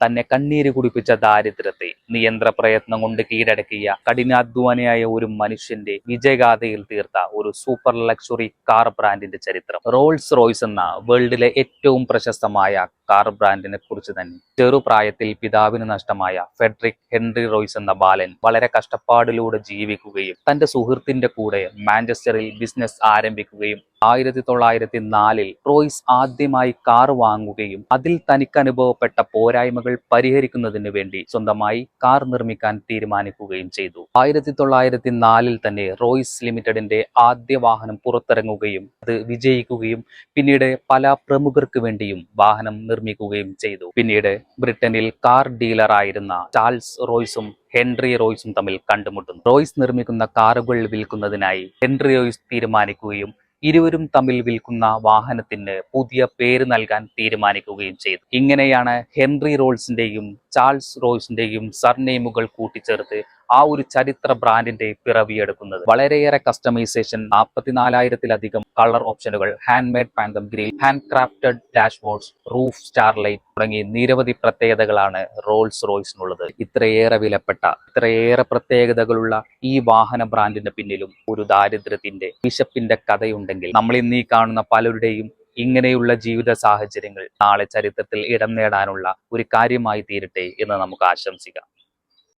തന്നെ കണ്ണീര് കുടിപ്പിച്ച ദാരിദ്ര്യത്തെ നിയന്ത്ര പ്രയത്നം കൊണ്ട് കീഴടക്കിയ കഠിനാധ്വാനിയായ ഒരു മനുഷ്യന്റെ വിജയഗാഥയിൽ തീർത്ത ഒരു സൂപ്പർ ലക്ഷറി കാർ ബ്രാൻഡിന്റെ ചരിത്രം. റോൾസ് റോയ്സ് എന്ന വേൾഡിലെ ഏറ്റവും പ്രശസ്തമായ കാർ ബ്രാൻഡിനെ കുറിച്ച് തന്നെ. ചെറുപ്രായത്തിൽ പിതാവിന് നഷ്ടമായ ഫെഡറിക് ഹെൻറി റോയ്സ് എന്ന ബാലൻ വളരെ കഷ്ടപ്പാടിലൂടെ ജീവിക്കുകയും തന്റെ സുഹൃത്തിന്റെ കൂടെ മാഞ്ചസ്റ്ററിൽ ബിസിനസ് ആരംഭിക്കുകയും 1904 റോയ്സ് ആദ്യമായി കാർ വാങ്ങുകയും അതിൽ തനിക്ക് അനുഭവപ്പെട്ട പോരായ്മകൾ പരിഹരിക്കുന്നതിന് വേണ്ടി സ്വന്തമായി കാർ നിർമ്മിക്കാൻ തീരുമാനിക്കുകയും ചെയ്തു. 1904 തന്നെ റോയ്സ് ലിമിറ്റഡിന്റെ ആദ്യ വാഹനം പുറത്തിറങ്ങുകയും അത് വിജയിക്കുകയും പിന്നീട് പല പ്രമുഖർക്ക് വേണ്ടിയും വാഹനം നിർമ്മിക്കുകയും ചെയ്തു. പിന്നീട് ബ്രിട്ടനിൽ കാർ ഡീലറായിരുന്ന ചാൾസ് റോയ്സും ഹെൻറി റോയ്സും തമ്മിൽ കണ്ടുമുട്ടുന്നു. റോയ്സ് നിർമ്മിക്കുന്ന കാറുകൾ വിൽക്കുന്നതിനായി ഹെൻറി റോയ്സ് തീരുമാനിക്കുകയും ഇരുവരും തമ്മിൽ വിൽക്കുന്ന വാഹനത്തിന് പുതിയ പേര് നൽകാൻ തീരുമാനിക്കുകയും ചെയ്തു. ഇങ്ങനെയാണ് ഹെൻറി റോൾസിന്റെയും ചാൾസ് റോയ്സിന്റെയും സർനെയിമുകൾ കൂട്ടിച്ചേർത്ത് ആ ഒരു ചരിത്ര ബ്രാൻഡിന്റെ പിറവിയെടുക്കുന്നത്. വളരെയേറെ കസ്റ്റമൈസേഷൻ, 44,000-ലധികം കളർ ഓപ്ഷനുകൾ, hand made pantheon grille, hand crafted dashboards, roof starlight തുടങ്ങി നിരവധി പ്രത്യേകതകളാണ് റോൾസ് റോയ്സിനുള്ളത്. ഇത്രയേറെ വിലപ്പെട്ട, ഇത്രയേറെ പ്രത്യേകതകളുള്ള ഈ വാഹന ബ്രാൻഡിന്റെ പിന്നിലും ഒരു ദാരിദ്ര്യത്തിന്റെ, വിശപ്പിന്റെ കഥയുണ്ടെങ്കിൽ നമ്മൾ ഇന്ന് ഈ കാണുന്ന പലരുടെയും ഇങ്ങനെയുള്ള ജീവിത സാഹചര്യങ്ങൾ നാളെ ചരിത്രത്തിൽ ഇടം നേടാനുള്ള ഒരു കാര്യമായി തീരട്ടെ എന്ന് നമുക്ക് ആശംസിക്കാം.